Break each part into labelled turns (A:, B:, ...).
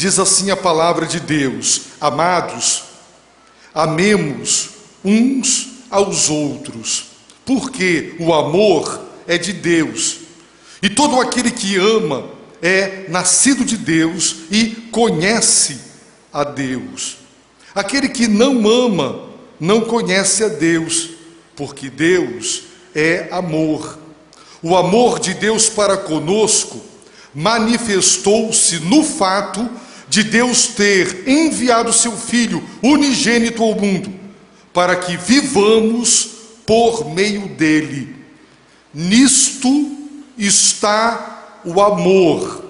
A: Diz assim a palavra de Deus: amados, amemos uns aos outros, porque o amor é de Deus, e todo aquele que ama é nascido de Deus e conhece a Deus. Aquele que não ama não conhece a Deus, porque Deus é amor. O amor de Deus para conosco manifestou-se no fato de Deus ter enviado seu Filho unigênito ao mundo, para que vivamos por meio dele. Nisto está o amor.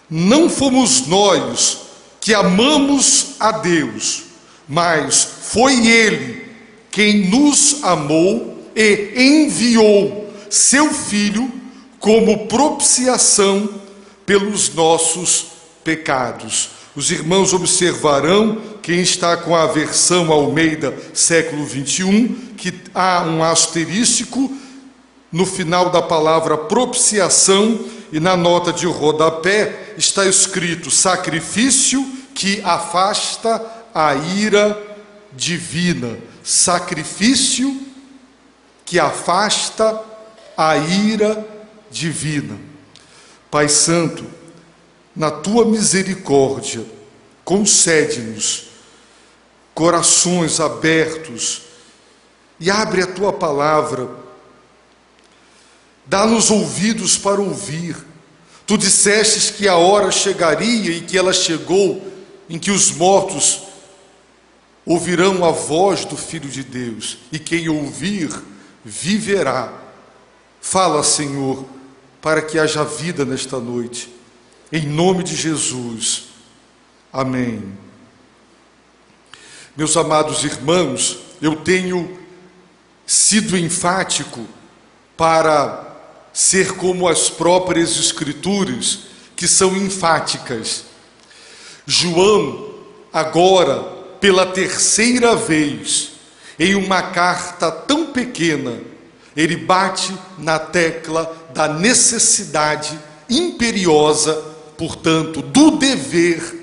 A: Não fomos nós que amamos a Deus, mas foi Ele quem nos amou e enviou seu Filho como propiciação pelos nossos pecados. Os irmãos observarão, quem está com a versão Almeida século 21, que há um asterístico no final da palavra propiciação, e na nota de rodapé está escrito: sacrifício que afasta a ira divina. Sacrifício que afasta a ira divina. Pai Santo, na tua misericórdia, concede-nos corações abertos e abre a tua palavra. Dá-nos ouvidos para ouvir. Tu dissestes que a hora chegaria, e que ela chegou, em que os mortos ouvirão a voz do Filho de Deus, e quem ouvir viverá. Fala, Senhor, para que haja vida nesta noite, em nome de Jesus, amém. Meus amados irmãos, eu tenho sido enfático para ser como as próprias Escrituras, que são enfáticas. João, agora, pela terceira vez, em uma carta tão pequena, ele bate na tecla da necessidade imperiosa, portanto, do dever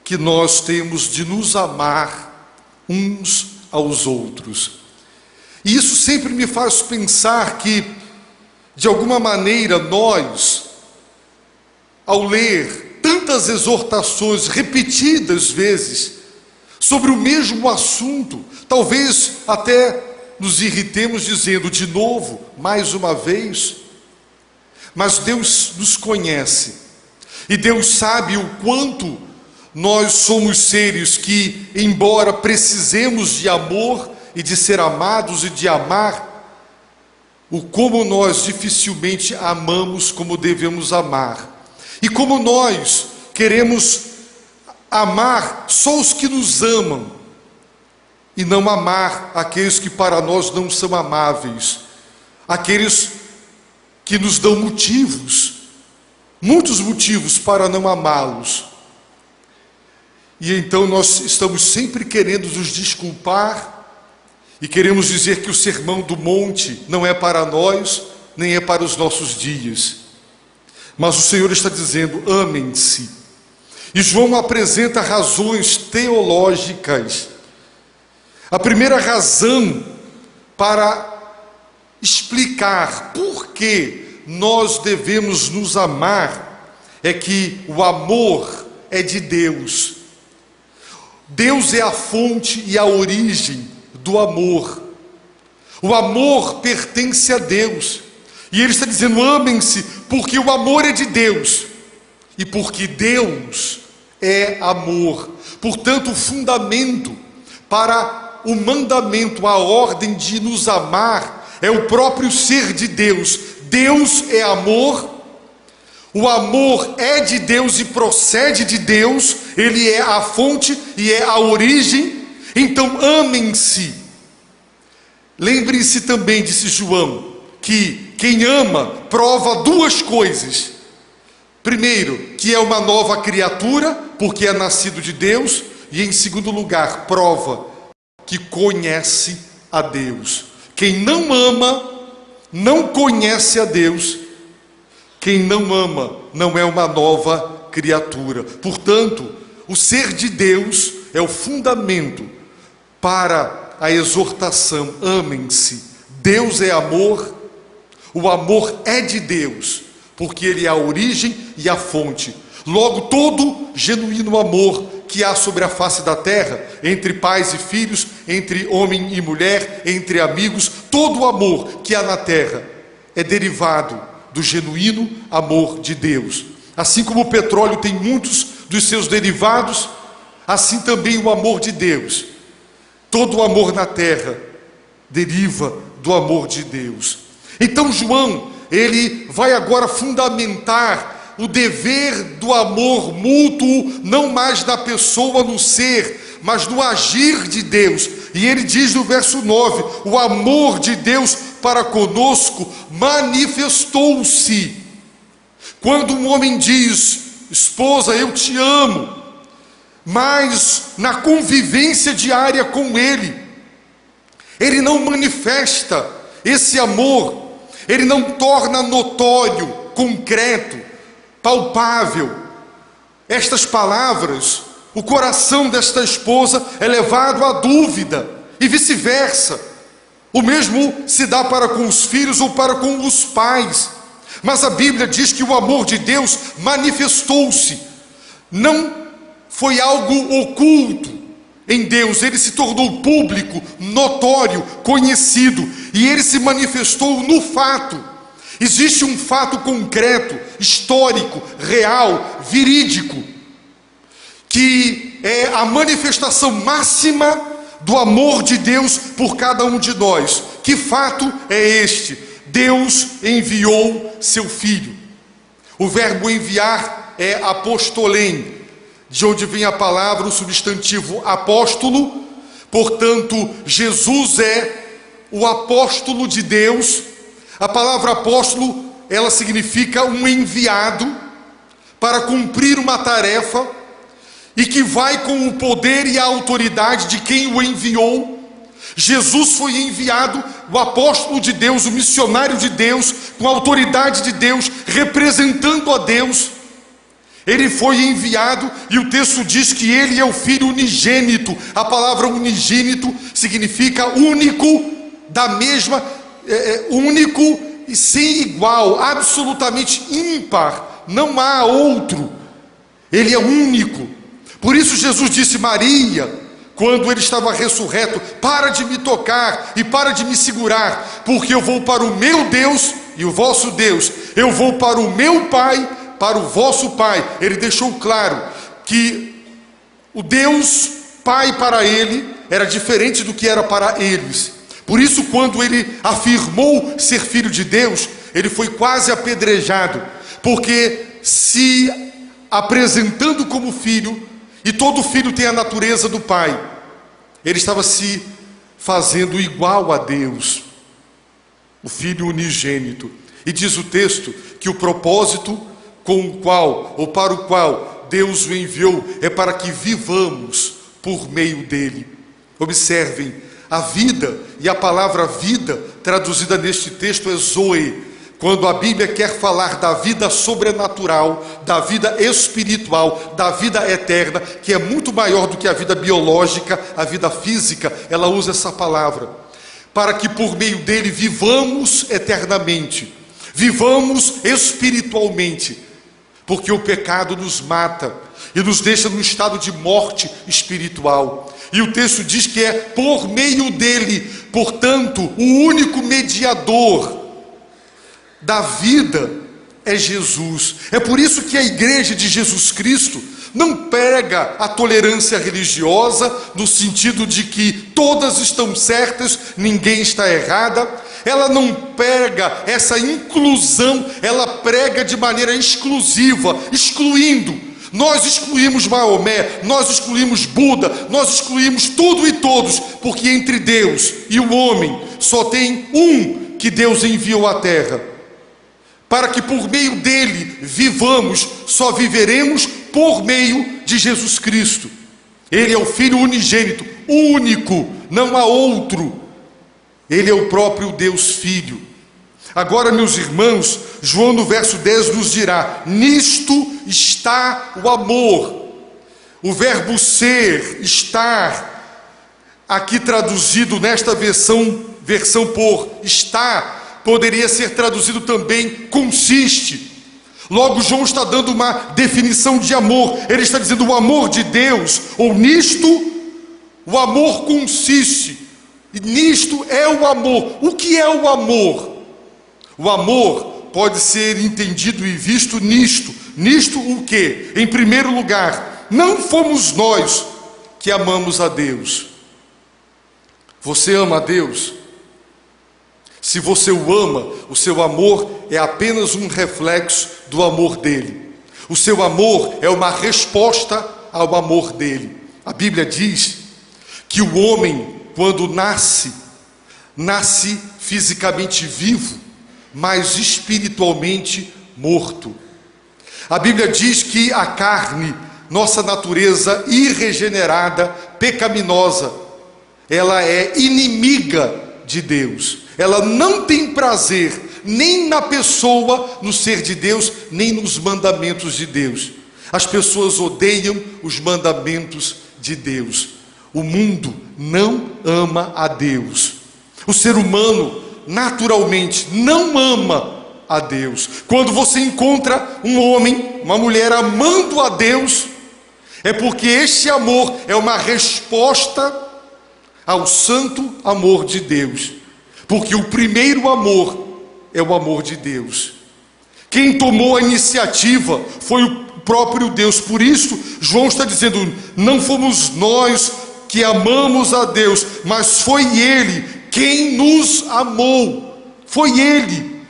A: que nós temos de nos amar uns aos outros. E isso sempre me faz pensar que, de alguma maneira, nós, ao ler tantas exortações repetidas vezes sobre o mesmo assunto, talvez até nos irritemos dizendo de novo, mais uma vez. Mas Deus nos conhece, e Deus sabe o quanto nós somos seres que, embora precisemos de amor e de ser amados e de amar, o como nós dificilmente amamos como devemos amar, e como nós queremos amar só os que nos amam, e não amar aqueles que para nós não são amáveis, aqueles que nos dão motivos, muitos motivos para não amá-los. E então nós estamos sempre querendo nos desculpar, e queremos dizer que o sermão do monte não é para nós, nem é para os nossos dias. Mas o Senhor está dizendo: amem-se. E João apresenta razões teológicas. A primeira razão para explicar por que nós devemos nos amar é que o amor é de Deus. Deus é a fonte e a origem do amor. O amor pertence a Deus, e Ele está dizendo: amem-se, porque o amor é de Deus, e porque Deus é amor. Portanto, o fundamento para o mandamento, a ordem de nos amar, é o próprio ser de Deus. Deus é amor, o amor é de Deus e procede de Deus, Ele é a fonte e é a origem. Então amem-se. Lembrem-se também, disse João, que quem ama prova duas coisas. Primeiro, que é uma nova criatura, porque é nascido de Deus. E em segundo lugar, prova que conhece a Deus. Quem não ama, não conhece a Deus. Quem não ama, não é uma nova criatura. Portanto, o ser de Deus é o fundamento para a exortação: amem-se. Deus é amor, o amor é de Deus, porque Ele é a origem e a fonte. Logo, todo genuíno amor que há sobre a face da terra, entre pais e filhos, entre homem e mulher, entre amigos, todo o amor que há na terra é derivado do genuíno amor de Deus. Assim como o petróleo tem muitos dos seus derivados, assim também o amor de Deus. Todo o amor na terra deriva do amor de Deus. Então João, ele vai agora fundamentar o dever do amor mútuo, não mais da pessoa no ser, mas no agir de Deus. E ele diz no verso 9: o amor de Deus para conosco manifestou-se. Quando um homem diz: esposa, eu te amo, mas na convivência diária com ele não manifesta esse amor, ele não torna notório, concreto, palpável estas palavras, o coração desta esposa é levado à dúvida, e vice-versa. O mesmo se dá para com os filhos ou para com os pais. Mas a Bíblia diz que o amor de Deus manifestou-se, não foi algo oculto em Deus, ele se tornou público, notório, conhecido, e ele se manifestou no fato. Existe um fato concreto, histórico, real, verídico, que é a manifestação máxima do amor de Deus por cada um de nós. Que fato é este? Deus enviou seu Filho. O verbo enviar é apostolém, de onde vem a palavra, o substantivo apóstolo. Portanto, Jesus é o apóstolo de Deus. A palavra apóstolo, ela significa um enviado para cumprir uma tarefa, e que vai com o poder e a autoridade de quem o enviou. Jesus foi enviado, o apóstolo de Deus, o missionário de Deus, com a autoridade de Deus, representando a Deus. Ele foi enviado, e o texto diz que ele é o Filho unigênito. A palavra unigênito significa único, da mesma, único e sem igual, absolutamente ímpar, não há outro. Ele é único. Por isso Jesus disse: Maria, quando ele estava ressurreto: para de me tocar e para de me segurar, porque eu vou para o meu Deus e o vosso Deus, eu vou para o meu Pai, para o vosso Pai. Ele deixou claro que o Deus Pai para ele era diferente do que era para eles. Por isso, quando ele afirmou ser filho de Deus, ele foi quase apedrejado, porque se apresentando como filho, e todo filho tem a natureza do pai, ele estava se fazendo igual a Deus, o Filho unigênito. E diz o texto que o propósito com o qual, ou para o qual Deus o enviou, é para que vivamos por meio dele. Observem, a vida, e a palavra vida traduzida neste texto é zoe. Quando a Bíblia quer falar da vida sobrenatural, da vida espiritual, da vida eterna, que é muito maior do que a vida biológica, a vida física, ela usa essa palavra, para que por meio dele vivamos eternamente, vivamos espiritualmente, porque o pecado nos mata e nos deixa num estado de morte espiritual. E o texto diz que é por meio dele, portanto, o único mediador da vida é Jesus. É por isso que a igreja de Jesus Cristo não prega a tolerância religiosa, no sentido de que todas estão certas, ninguém está errada. Ela não prega essa inclusão, ela prega de maneira exclusiva, excluindo. Nós excluímos Maomé, nós excluímos Buda, nós excluímos tudo e todos, porque entre Deus e o homem só tem um que Deus enviou à terra, para que por meio dele vivamos. Só viveremos por meio de Jesus Cristo. Ele é o Filho unigênito, único, não há outro. Ele é o próprio Deus Filho. Agora, meus irmãos, João no verso 10 nos dirá: nisto está o amor. O verbo ser, estar, aqui traduzido nesta versão por está, poderia ser traduzido também consiste. Logo, João está dando uma definição de amor. Ele está dizendo o amor de Deus, ou nisto o amor consiste. E nisto é o amor. O que é o amor? O amor pode ser entendido e visto nisto. Nisto o quê? Em primeiro lugar, não fomos nós que amamos a Deus. Você ama a Deus? Se você o ama, o seu amor é apenas um reflexo do amor dele. O seu amor é uma resposta ao amor dele. A Bíblia diz que o homem, quando nasce fisicamente vivo, mas espiritualmente morto. A Bíblia diz que a carne, nossa natureza irregenerada, pecaminosa, ela é inimiga de Deus. Ela não tem prazer nem na pessoa, no ser de Deus, nem nos mandamentos de Deus. As pessoas odeiam os mandamentos de Deus. O mundo não ama a Deus. O ser humano, naturalmente, não ama a Deus. Quando você encontra um homem, uma mulher amando a Deus, é porque este amor é uma resposta ao santo amor de Deus. Porque o primeiro amor é o amor de Deus. Quem tomou a iniciativa foi o próprio Deus. Por isso, João está dizendo: não fomos nós que amamos a Deus, mas foi Ele quem nos amou. Foi Ele.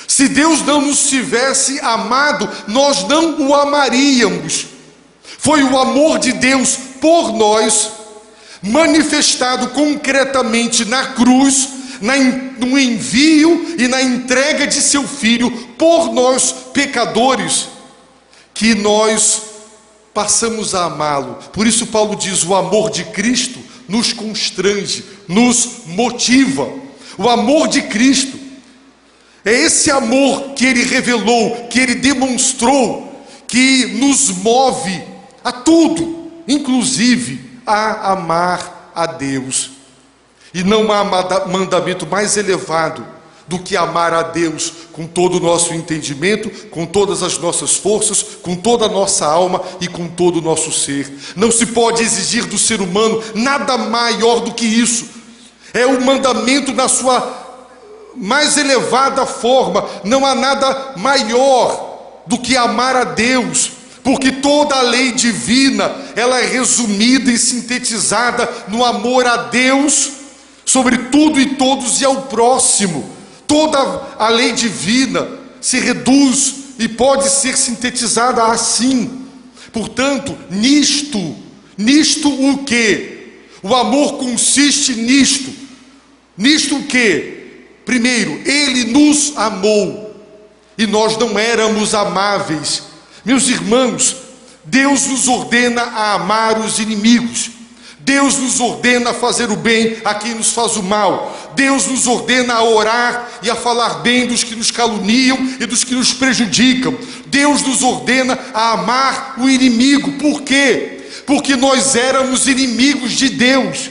A: Se Deus não nos tivesse amado, nós não o amaríamos. Foi o amor de Deus por nós, manifestado concretamente na cruz, no envio e na entrega de seu Filho por nós pecadores, que nós passamos a amá-lo. Por isso Paulo diz: o amor de Cristo nos constrange, nos motiva. O amor de Cristo é esse amor que Ele revelou, que Ele demonstrou, que nos move a tudo, inclusive a amar a Deus. E não há mandamento mais elevado do que amar a Deus com todo o nosso entendimento, com todas as nossas forças, com toda a nossa alma e com todo o nosso ser. Não se pode exigir do ser humano nada maior do que isso. É o mandamento na sua mais elevada forma. Não há nada maior do que amar a Deus, porque toda a lei divina, ela é resumida e sintetizada no amor a Deus sobre tudo e todos e ao próximo. Toda a lei divina se reduz e pode ser sintetizada assim. Portanto, nisto o que? O amor consiste nisto. Nisto o que? Primeiro, Ele nos amou e nós não éramos amáveis. Meus irmãos, Deus nos ordena a amar os inimigos. Deus nos ordena a fazer o bem a quem nos faz o mal. Deus nos ordena a orar e a falar bem dos que nos caluniam e dos que nos prejudicam. Deus nos ordena a amar o inimigo. Por quê? Porque nós éramos inimigos de Deus.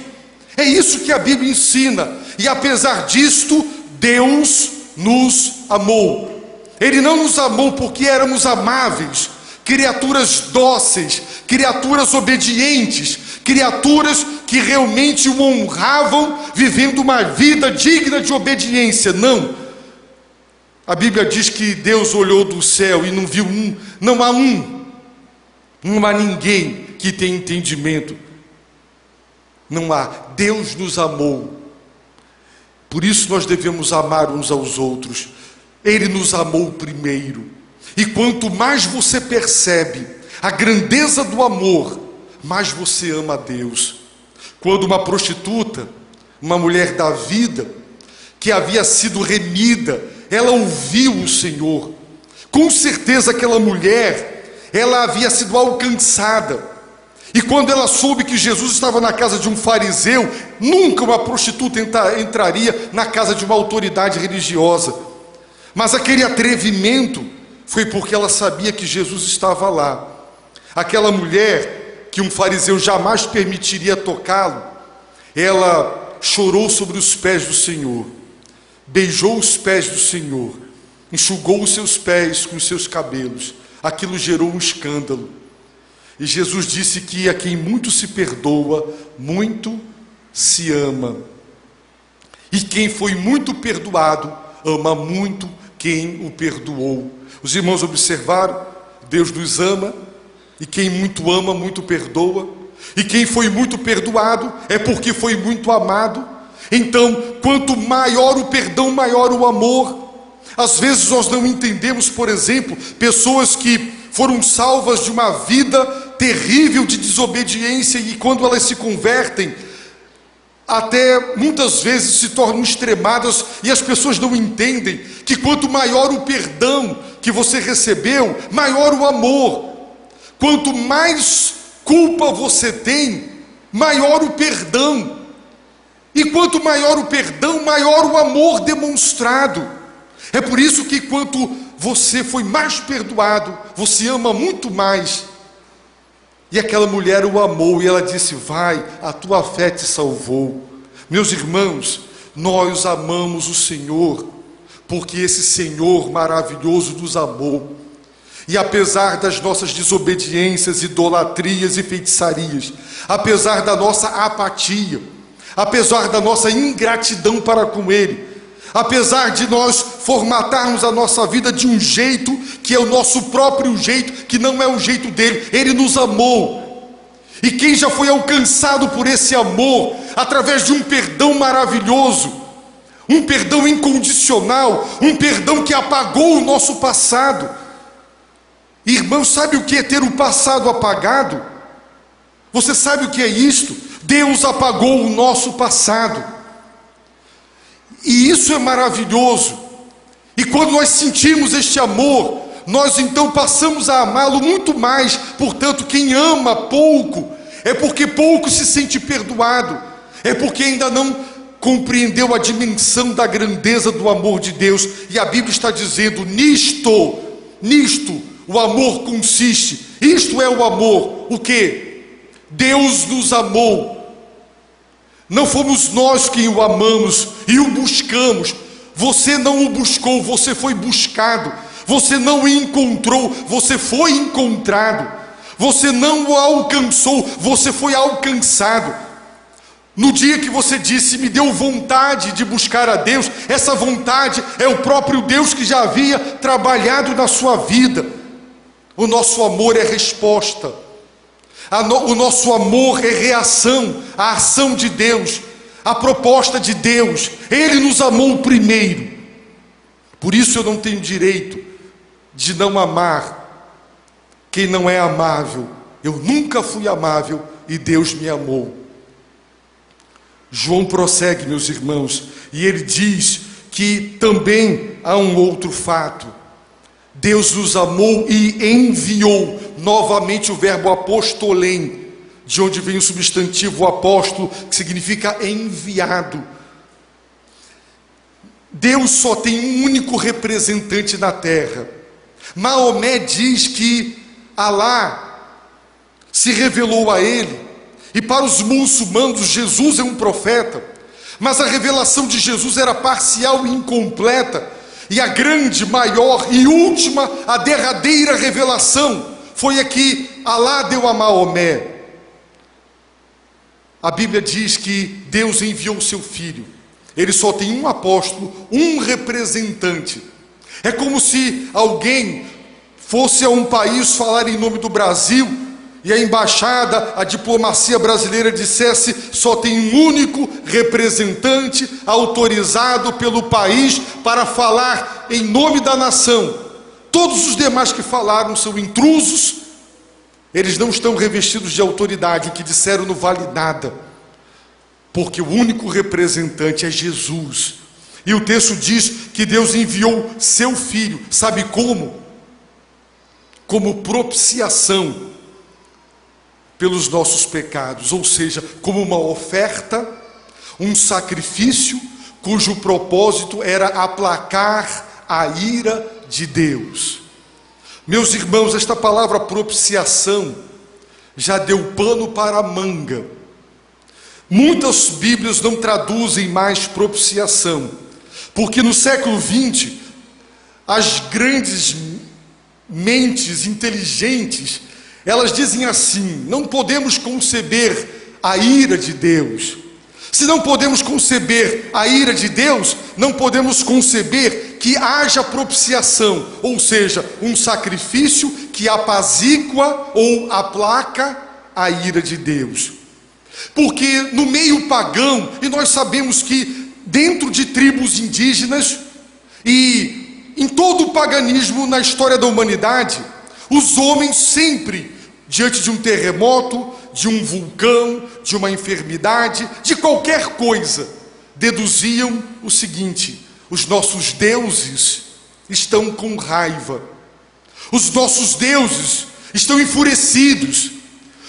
A: É isso que a Bíblia ensina. E apesar disto, Deus nos amou. Ele não nos amou porque éramos amáveis, criaturas dóceis, criaturas obedientes, criaturas que realmente o honravam, vivendo uma vida digna de obediência. Não. A Bíblia diz que Deus olhou do céu e não viu não há ninguém que tenha entendimento. Não há. Deus nos amou. Por isso nós devemos amar uns aos outros. Ele nos amou primeiro. E quanto mais você percebe a grandeza do amor, mais você ama a Deus. Quando uma prostituta, uma mulher da vida, que havia sido remida, ela ouviu o Senhor. Com certeza aquela mulher, ela havia sido alcançada. E quando ela soube que Jesus estava na casa de um fariseu, nunca uma prostituta entraria na casa de uma autoridade religiosa. Mas aquele atrevimento foi porque ela sabia que Jesus estava lá. Aquela mulher que um fariseu jamais permitiria tocá-lo, ela chorou sobre os pés do Senhor, beijou os pés do Senhor, enxugou os seus pés com os seus cabelos. Aquilo gerou um escândalo. E Jesus disse que a quem muito se perdoa, muito se ama. E quem foi muito perdoado, ama muito quem o perdoou. Os irmãos observaram? Deus nos ama, e quem muito ama, muito perdoa. E quem foi muito perdoado, é porque foi muito amado. Então, quanto maior o perdão, maior o amor. Às vezes nós não entendemos, por exemplo, pessoas que foram salvas de uma vida terrível de desobediência, e quando elas se convertem, até muitas vezes se tornam extremadas, e as pessoas não entendem que quanto maior o perdão que você recebeu, maior o amor. Quanto mais culpa você tem, maior o perdão. E quanto maior o perdão, maior o amor demonstrado. É por isso que quanto você foi mais perdoado, você ama muito mais. E aquela mulher o amou, e ela disse: vai, a tua fé te salvou. Meus irmãos, nós amamos o Senhor, porque esse Senhor maravilhoso nos amou. E apesar das nossas desobediências, idolatrias e feitiçarias, apesar da nossa apatia, apesar da nossa ingratidão para com Ele, apesar de nós formatarmos a nossa vida de um jeito que é o nosso próprio jeito, que não é o jeito dele, Ele nos amou. E quem já foi alcançado por esse amor, através de um perdão maravilhoso, um perdão incondicional, um perdão que apagou o nosso passado. Irmão, sabe o que é ter o passado apagado? Você sabe o que é isto? Deus apagou o nosso passado. E isso é maravilhoso. E quando nós sentimos este amor, nós então passamos a amá-lo muito mais. Portanto, quem ama pouco, é porque pouco se sente perdoado, é porque ainda não compreendeu a dimensão da grandeza do amor de Deus. E a Bíblia está dizendo: nisto o amor consiste. Isto é o amor. O que? Deus nos amou. Não fomos nós quem o amamos e o buscamos. Você não o buscou, você foi buscado. Você não o encontrou, você foi encontrado. Você não o alcançou, você foi alcançado. No dia que você disse: me deu vontade de buscar a Deus, essa vontade é o próprio Deus que já havia trabalhado na sua vida. O nosso amor é resposta. O nosso amor é reação à ação de Deus, à proposta de Deus. Ele nos amou primeiro. Por isso eu não tenho direito de não amar quem não é amável. Eu nunca fui amável e Deus me amou. João prossegue, meus irmãos, e ele diz que também há um outro fato. Deus nos amou e enviou. Novamente o verbo apostolém, de onde vem o substantivo apóstolo, que significa enviado. Deus só tem um único representante na terra. Maomé diz que Alá se revelou a ele, e para os muçulmanos Jesus é um profeta, mas a revelação de Jesus era parcial e incompleta. E a grande, maior e última, a derradeira revelação foi a que Alá deu a Maomé. A Bíblia diz que Deus enviou o seu filho. Ele só tem um apóstolo, um representante. É como se alguém fosse a um país falar em nome do Brasil, e a embaixada, a diplomacia brasileira dissesse: só tem um único representante autorizado pelo país para falar em nome da nação. Todos os demais que falaram são intrusos, eles não estão revestidos de autoridade, o que disseram não vale nada, porque o único representante é Jesus. E o texto diz que Deus enviou seu filho, sabe como? Como propiciação pelos nossos pecados, ou seja, como uma oferta, um sacrifício cujo propósito era aplacar a ira de Deus. Meus irmãos, esta palavra propiciação já deu pano para a manga. Muitas Bíblias não traduzem mais propiciação, porque no século XX, as grandes mentes inteligentes, elas dizem assim: não podemos conceber a ira de Deus. Se não podemos conceber a ira de Deus, não podemos conceber que haja propiciação, ou seja, um sacrifício que apazigua ou aplaca a ira de Deus. Porque no meio pagão, e nós sabemos que dentro de tribos indígenas e em todo o paganismo na história da humanidade, os homens sempre, diante de um terremoto, de um vulcão, de uma enfermidade, de qualquer coisa, deduziam o seguinte: os nossos deuses estão com raiva, os nossos deuses estão enfurecidos,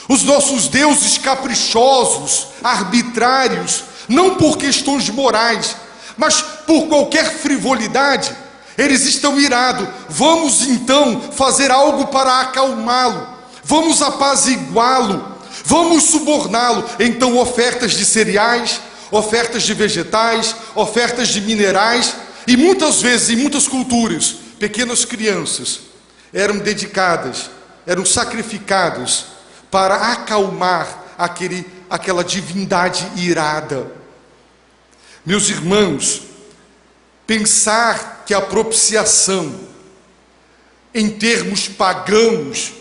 A: os nossos deuses caprichosos, arbitrários, não por questões morais, mas por qualquer frivolidade, eles estão irados. Vamos então fazer algo para acalmá-lo, vamos apaziguá-lo, vamos suborná-lo. Então ofertas de cereais, ofertas de vegetais, ofertas de minerais, e muitas vezes, em muitas culturas, pequenas crianças eram dedicadas, eram sacrificadas para acalmar aquela divindade irada. Meus irmãos, pensar que a propiciação, em termos pagãos,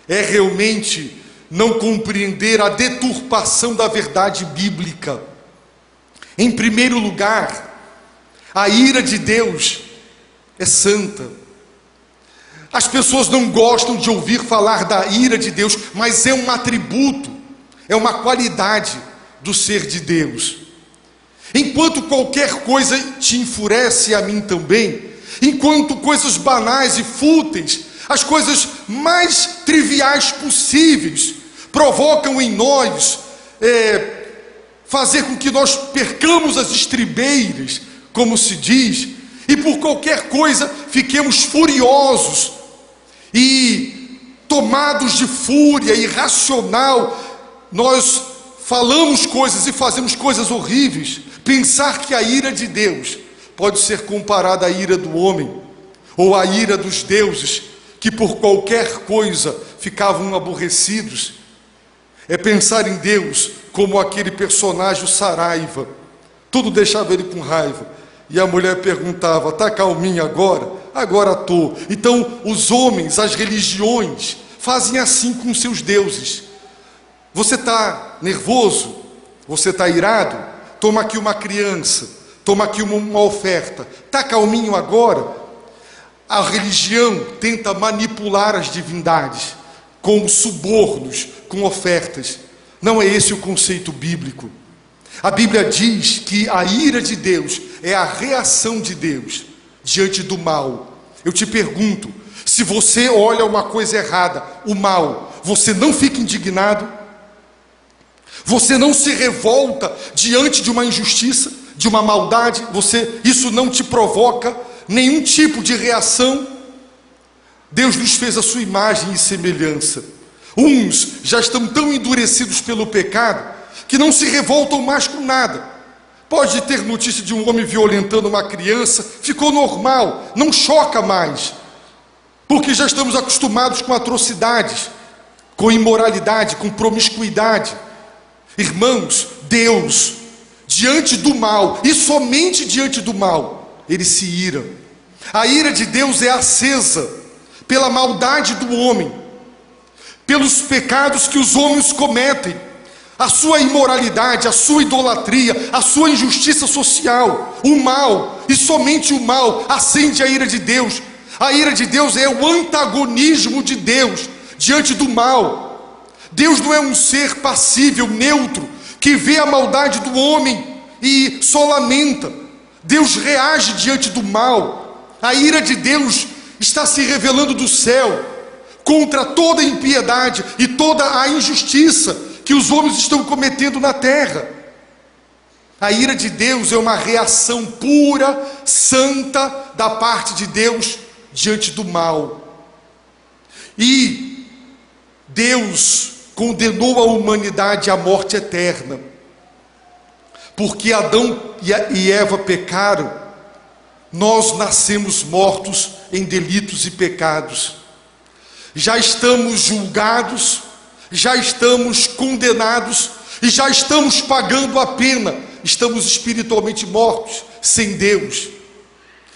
A: é realmente não compreender a deturpação da verdade bíblica. Em primeiro lugar, a ira de Deus é santa. As pessoas não gostam de ouvir falar da ira de Deus, mas é um atributo, é uma qualidade do ser de Deus. Enquanto qualquer coisa te enfurece, a mim também, enquanto coisas banais e fúteis, as coisas mais triviais possíveis, provocam em nós fazer com que nós percamos as estribeiras, como se diz, e por qualquer coisa fiquemos furiosos e tomados de fúria irracional, nós falamos coisas e fazemos coisas horríveis. Pensar que a ira de Deus pode ser comparada à ira do homem, ou à ira dos deuses, que por qualquer coisa ficavam aborrecidos, é pensar em Deus como aquele personagem, o Saraiva. Tudo deixava ele com raiva, e a mulher perguntava: tá calminho agora? Agora tô. Então os homens, as religiões, fazem assim com seus deuses. Você está nervoso? Você está irado? Toma aqui uma criança, toma aqui uma oferta. Tá calminho agora? A religião tenta manipular as divindades com subornos, com ofertas. Não é esse o conceito bíblico. A Bíblia diz que a ira de Deus é a reação de Deus diante do mal. Eu te pergunto, se você olha uma coisa errada, o mal, você não fica indignado? Você não se revolta diante de uma injustiça, de uma maldade? Isso não te provoca nenhum tipo de reação? Deus nos fez a sua imagem e semelhança. Uns já estão tão endurecidos pelo pecado que não se revoltam mais com nada. Pode ter notícia de um homem violentando uma criança, ficou normal, não choca mais, porque já estamos acostumados com atrocidades, com imoralidade, com promiscuidade. Irmãos, Deus, diante do mal, e somente diante do mal, Ele se ira. A ira de Deus é acesa pela maldade do homem, pelos pecados que os homens cometem, a sua imoralidade, a sua idolatria, a sua injustiça social, o mal, e somente o mal acende a ira de Deus. A ira de Deus é o antagonismo de Deus diante do mal. Deus não é um ser passível, neutro, que vê a maldade do homem e só lamenta. Deus reage diante do mal. A ira de Deus está se revelando do céu contra toda a impiedade e toda a injustiça que os homens estão cometendo na terra. A ira de Deus é uma reação pura, santa, da parte de Deus diante do mal. E Deus condenou a humanidade à morte eterna, porque Adão e Eva pecaram. Nós nascemos mortos em delitos e pecados. Já estamos julgados, já estamos condenados e já estamos pagando a pena. Estamos espiritualmente mortos, sem Deus.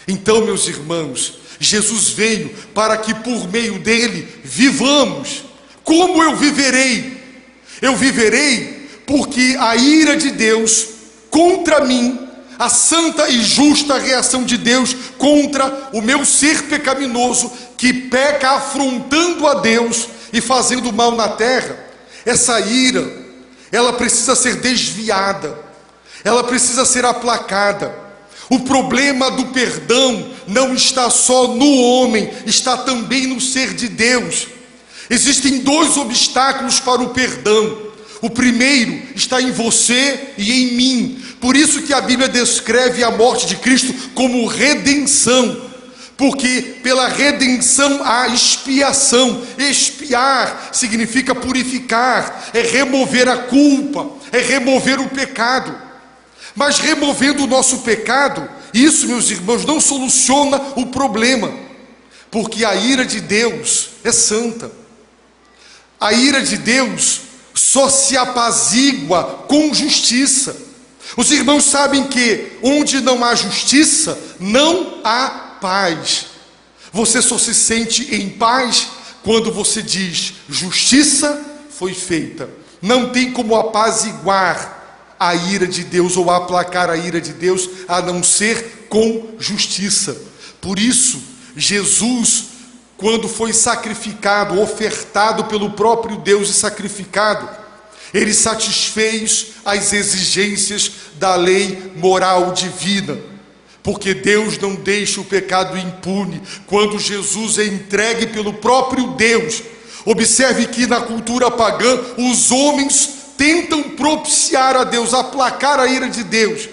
A: Então, meus irmãos, Jesus veio para que por meio dele vivamos. Como eu viverei? Eu viverei porque a ira de Deus contra mim, a santa e justa reação de Deus contra o meu ser pecaminoso, que peca afrontando a Deus e fazendo mal na terra, essa ira, ela precisa ser desviada, ela precisa ser aplacada. O problema do perdão não está só no homem, está também no ser de Deus. Existem dois obstáculos para o perdão. O primeiro está em você e em mim. Por isso que a Bíblia descreve a morte de Cristo como redenção, porque pela redenção há expiação. Expiar significa purificar, é remover a culpa, é remover o pecado. Mas removendo o nosso pecado, isso, meus irmãos, não soluciona o problema, porque a ira de Deus é santa. A ira de Deus só se apazigua com justiça. Os irmãos sabem que onde não há justiça, não há paz. Você só se sente em paz quando você diz: justiça foi feita. Não tem como apaziguar a ira de Deus ou aplacar a ira de Deus, a não ser com justiça. Por isso, Jesus, quando foi sacrificado, ofertado pelo próprio Deus e sacrificado, ele satisfez as exigências da lei moral divina, porque Deus não deixa o pecado impune. Quando Jesus é entregue pelo próprio Deus, observe que na cultura pagã os homens tentam propiciar a Deus, aplacar a ira de Deus.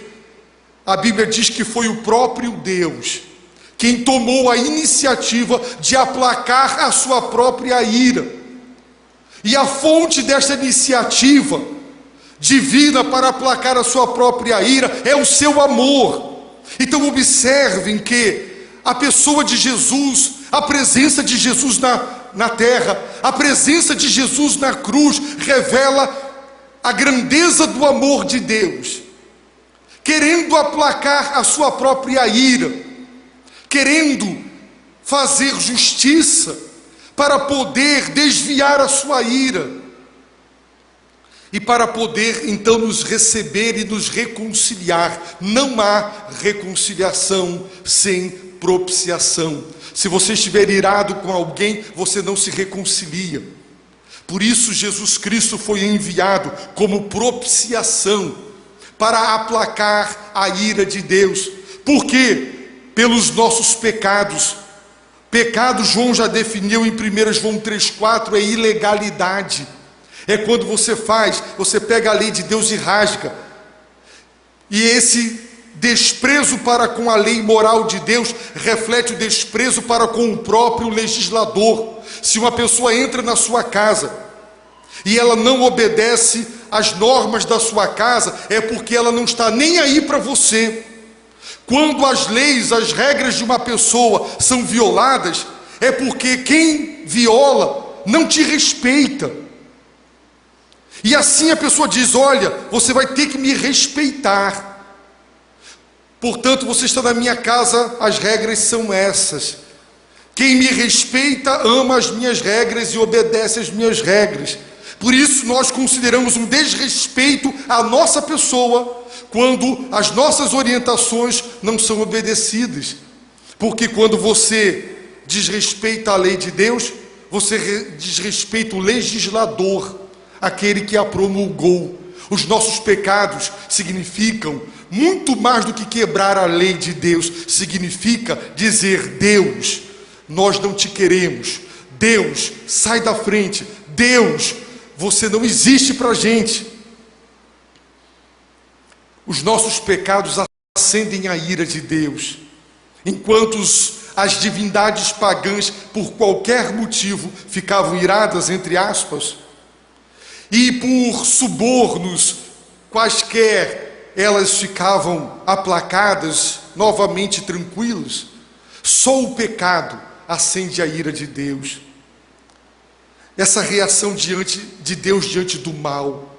A: A Bíblia diz que foi o próprio Deus quem tomou a iniciativa de aplacar a sua própria ira. E a fonte desta iniciativa divina para aplacar a sua própria ira é o seu amor. Então observem que a pessoa de Jesus, a presença de Jesus na terra, a presença de Jesus na cruz, revela a grandeza do amor de Deus, querendo aplacar a sua própria ira, querendo fazer justiça para poder desviar a sua ira e para poder então nos receber e nos reconciliar. Não há reconciliação sem propiciação. Se você estiver irado com alguém, você não se reconcilia. Por isso Jesus Cristo foi enviado como propiciação para aplacar a ira de Deus. Por quê? Pelos nossos pecados. Pecado, João já definiu em 1 João 3,4, é ilegalidade. É quando você pega a lei de Deus e rasga. E esse desprezo para com a lei moral de Deus reflete o desprezo para com o próprio legislador. Se uma pessoa entra na sua casa e ela não obedece às normas da sua casa, é porque ela não está nem aí para você. Quando as leis, as regras de uma pessoa são violadas, é porque quem viola não te respeita. E assim a pessoa diz: olha, você vai ter que me respeitar. Portanto, você está na minha casa, as regras são essas. Quem me respeita ama as minhas regras e obedece às minhas regras. Por isso nós consideramos um desrespeito à nossa pessoa quando as nossas orientações não são obedecidas. Porque quando você desrespeita a lei de Deus, você desrespeita o legislador, aquele que a promulgou. Os nossos pecados significam muito mais do que quebrar a lei de Deus. Significa dizer: Deus, nós não te queremos. Deus, sai da frente. Deus, você não existe para a gente. os nossos pecados acendem a ira de Deus, enquanto as divindades pagãs, por qualquer motivo, ficavam iradas, entre aspas, e por subornos quaisquer, elas ficavam aplacadas, novamente tranquilas. Só o pecado acende a ira de Deus. Essa reação de Deus diante do mal.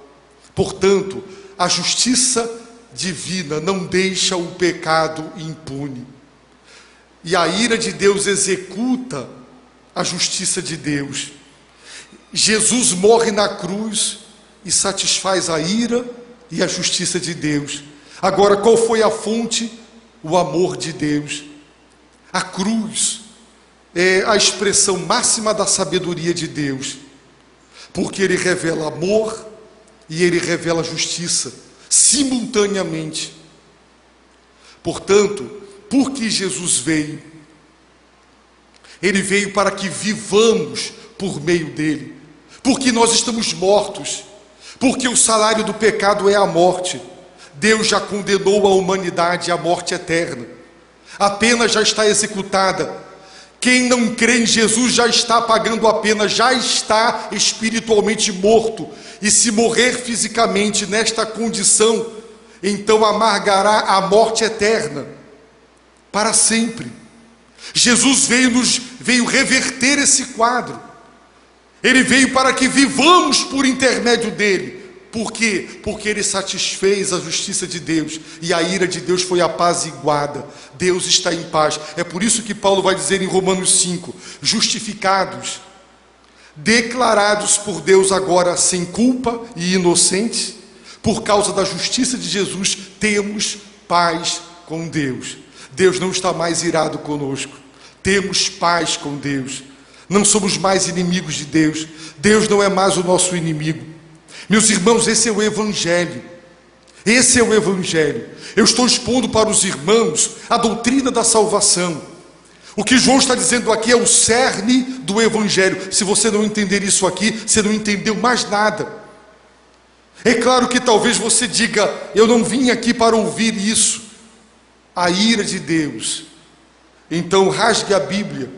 A: Portanto, a justiça divina não deixa o pecado impune. E a ira de Deus executa a justiça de Deus. Jesus morre na cruz e satisfaz a ira e a justiça de Deus. Agora, qual foi a fonte? O amor de Deus. A cruz é a expressão máxima da sabedoria de Deus, porque Ele revela amor e Ele revela justiça, simultaneamente. Portanto, por que Jesus veio? Ele veio para que vivamos por meio dele, porque nós estamos mortos, porque o salário do pecado é a morte. Deus já condenou a humanidade à morte eterna. A pena já está executada. Quem não crê em Jesus já está pagando a pena, já está espiritualmente morto. E se morrer fisicamente nesta condição, então amargará a morte eterna para sempre. Jesus veio reverter esse quadro. Ele veio para que vivamos por intermédio dele. Por quê? Porque ele satisfez a justiça de Deus e a ira de Deus foi apaziguada. Deus está em paz. É por isso que Paulo vai dizer em Romanos 5: justificados, declarados por Deus agora sem culpa e inocentes, por causa da justiça de Jesus, temos paz com Deus. Deus não está mais irado conosco. Temos paz com Deus. Não somos mais inimigos de Deus. Deus não é mais o nosso inimigo. Meus irmãos, esse é o Evangelho. Esse é o Evangelho. Eu estou expondo para os irmãos a doutrina da salvação. O que João está dizendo aqui é o cerne do Evangelho. Se você não entender isso aqui, você não entendeu mais nada. É claro que talvez você diga: eu não vim aqui para ouvir isso. A ira de Deus. Então rasgue a Bíblia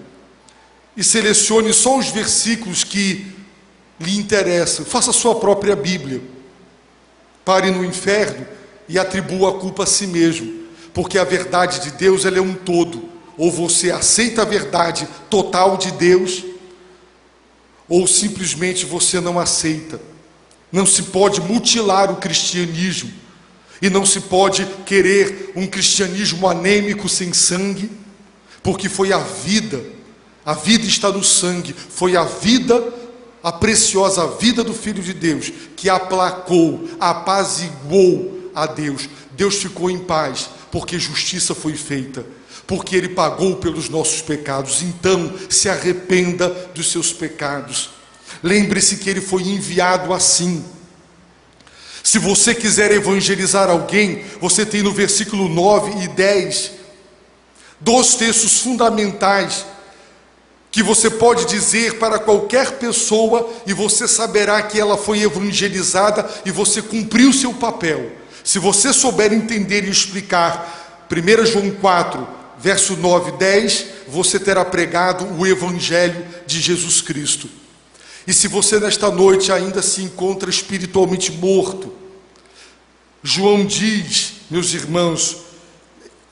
A: e selecione só os versículos que lhe interessam. Faça a sua própria Bíblia. Pare no inferno e atribua a culpa a si mesmo, porque a verdade de Deus, ela é um todo. Ou você aceita a verdade total de Deus, ou simplesmente você não aceita. Não se pode mutilar o cristianismo, e não se pode querer um cristianismo anêmico, sem sangue, porque foi a vida está no sangue, foi a vida, a preciosa vida do Filho de Deus, que aplacou, apaziguou a Deus. Deus ficou em paz, porque justiça foi feita, porque Ele pagou pelos nossos pecados. Então, se arrependa dos seus pecados. Lembre-se que Ele foi enviado assim. Se você quiser evangelizar alguém, você tem no versículo 9 e 10, 2 textos fundamentais, que você pode dizer para qualquer pessoa e você saberá que ela foi evangelizada e você cumpriu seu papel. Se você souber entender e explicar 1 João 4, verso 9 e 10, você terá pregado o Evangelho de Jesus Cristo. E se você nesta noite ainda se encontra espiritualmente morto, João diz, meus irmãos,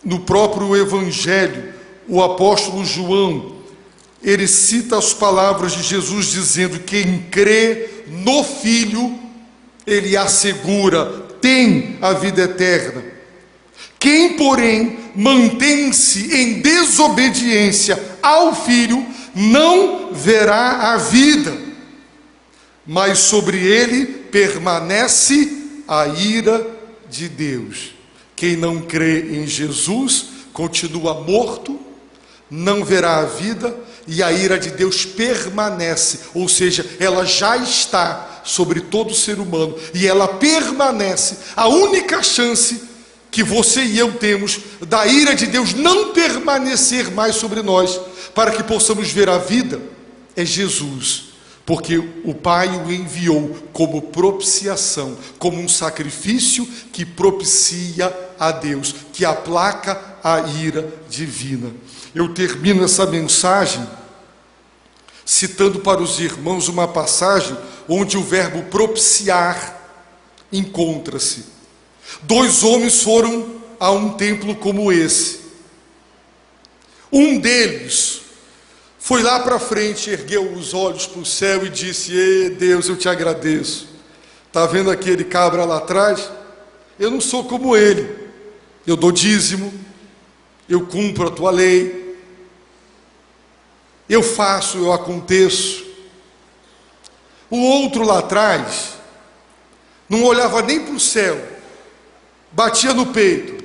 A: no próprio Evangelho, o apóstolo João, ele cita as palavras de Jesus dizendo: quem crê no Filho, ele assegura, tem a vida eterna. Quem, porém, mantém-se em desobediência ao Filho, não verá a vida, mas sobre ele permanece a ira de Deus. Quem não crê em Jesus continua morto, não verá a vida, e a ira de Deus permanece, ou seja, ela já está sobre todo ser humano, e ela permanece. A única chance que você e eu temos da ira de Deus não permanecer mais sobre nós, para que possamos ver a vida, é Jesus. porque o Pai o enviou como propiciação, como um sacrifício que propicia a Deus, que aplaca a ira divina. Eu termino essa mensagem citando para os irmãos uma passagem onde o verbo propiciar encontra-se. 2 homens foram a um templo como esse. Um deles foi lá para frente, ergueu os olhos para o céu e disse: Deus, eu te agradeço. Está vendo aquele cabra lá atrás? Eu não sou como ele. Eu dou dízimo, eu cumpro a tua lei, eu faço, eu aconteço. O outro lá atrás não olhava nem para o céu, batia no peito: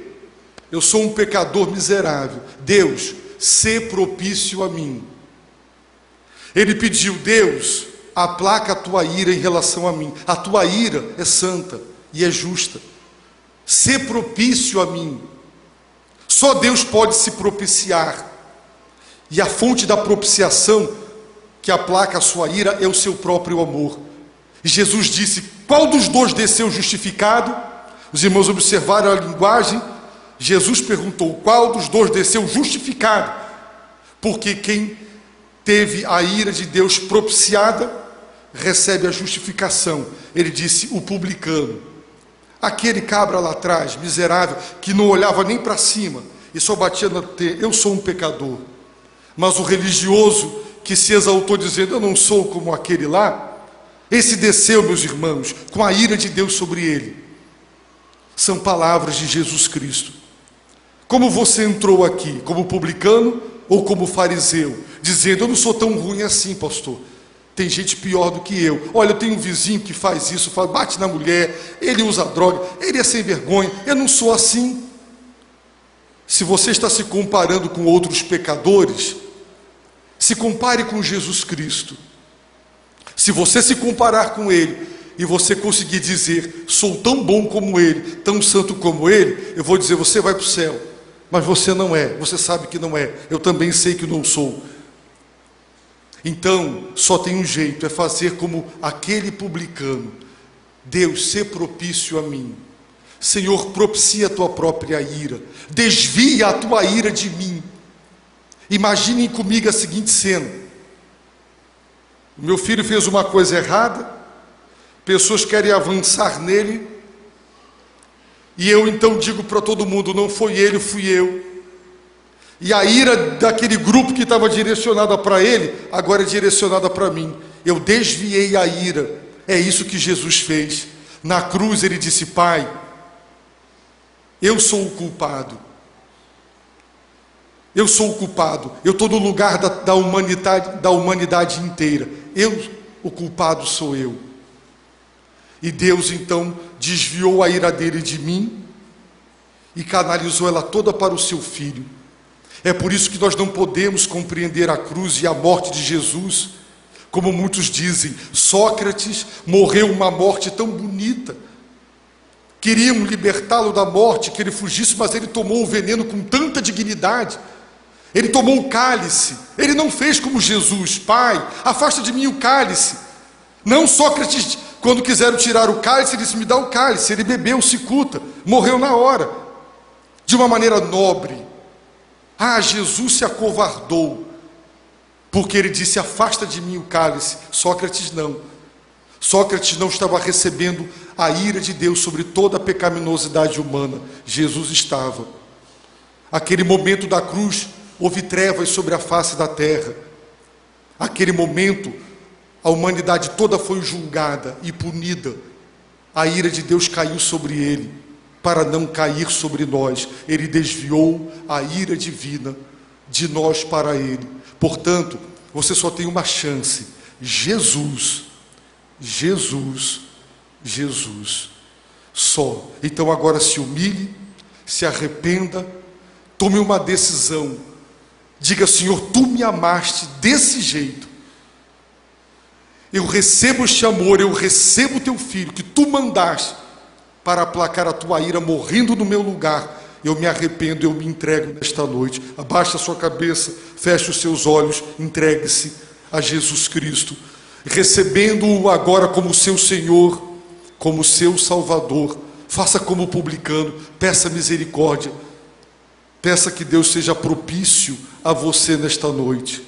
A: eu sou um pecador miserável, Deus, sê propício a mim. Ele pediu: Deus, aplaca a tua ira em relação a mim. A tua ira é santa e é justa. Sê propício a mim. Só Deus pode se propiciar. E a fonte da propiciação que aplaca a sua ira é o seu próprio amor. E Jesus disse: qual dos dois desceu justificado? Os irmãos observaram a linguagem. Jesus perguntou: qual dos dois desceu justificado? Porque quem teve a ira de Deus propiciada recebe a justificação. Ele disse: o publicano, aquele cabra lá atrás, miserável, que não olhava nem para cima e só batia no T, eu sou um pecador. Mas o religioso que se exaltou dizendo: eu não sou como aquele lá, esse desceu, meus irmãos, com a ira de Deus sobre ele. São palavras de Jesus Cristo. Como você entrou aqui? Como publicano ou como fariseu? Dizendo: eu não sou tão ruim assim, pastor. Tem gente pior do que eu. Olha, eu tenho um vizinho que faz isso, bate na mulher, ele usa droga, ele é sem vergonha, eu não sou assim. Se você está se comparando com outros pecadores, se compare com Jesus Cristo. Se você se comparar com ele e você conseguir dizer: sou tão bom como ele, tão santo como ele, eu vou dizer: você vai para o céu. Mas você não é, você sabe que não é, eu também sei que não sou. Então, só tem um jeito, é fazer como aquele publicano: Deus, sê propício a mim. Senhor, propicia a tua própria ira, desvia a tua ira de mim. Imaginem comigo a seguinte cena: o meu filho fez uma coisa errada, pessoas querem avançar nele, e eu então digo para todo mundo: não foi ele, fui eu. E a ira daquele grupo que estava direcionada para ele, agora é direcionada para mim. Eu desviei a ira. É isso que Jesus fez. Na cruz ele disse: Pai, eu sou o culpado. Eu sou o culpado. Eu estou no lugar da humanidade inteira. O culpado sou eu. E Deus então desviou a ira dele de mim e canalizou ela toda para o seu Filho. É por isso que nós não podemos compreender a cruz e a morte de Jesus como muitos dizem. Sócrates morreu uma morte tão bonita. Queriam libertá-lo da morte, que ele fugisse, mas ele tomou o veneno com tanta dignidade. Ele tomou o cálice. Ele não fez como Jesus: Pai, afasta de mim o cálice. Não, Sócrates, quando quiseram tirar o cálice, ele disse: me dá o cálice. Ele bebeu cicuta, morreu na hora, de uma maneira nobre. Jesus se acovardou, porque ele disse: afasta de mim o cálice. Sócrates não. Sócrates não estava recebendo a ira de Deus sobre toda a pecaminosidade humana. Jesus estava. Aquele momento da cruz, houve trevas sobre a face da terra. Aquele momento, a humanidade toda foi julgada e punida. A ira de Deus caiu sobre ele, para não cair sobre nós. Ele desviou a ira divina de nós para ele. Portanto, você só tem uma chance: Jesus, Jesus, Jesus. Só. Então agora se humilhe, se arrependa, tome uma decisão. Diga: Senhor, tu me amaste desse jeito. Eu recebo este amor, eu recebo o teu filho que tu mandaste para aplacar a tua ira, morrendo no meu lugar. Eu me arrependo, eu me entrego nesta noite. Abaixe a sua cabeça, feche os seus olhos, entregue-se a Jesus Cristo. recebendo-o agora como seu Senhor, como seu Salvador. Faça como o publicano, peça misericórdia, peça que Deus seja propício a você nesta noite.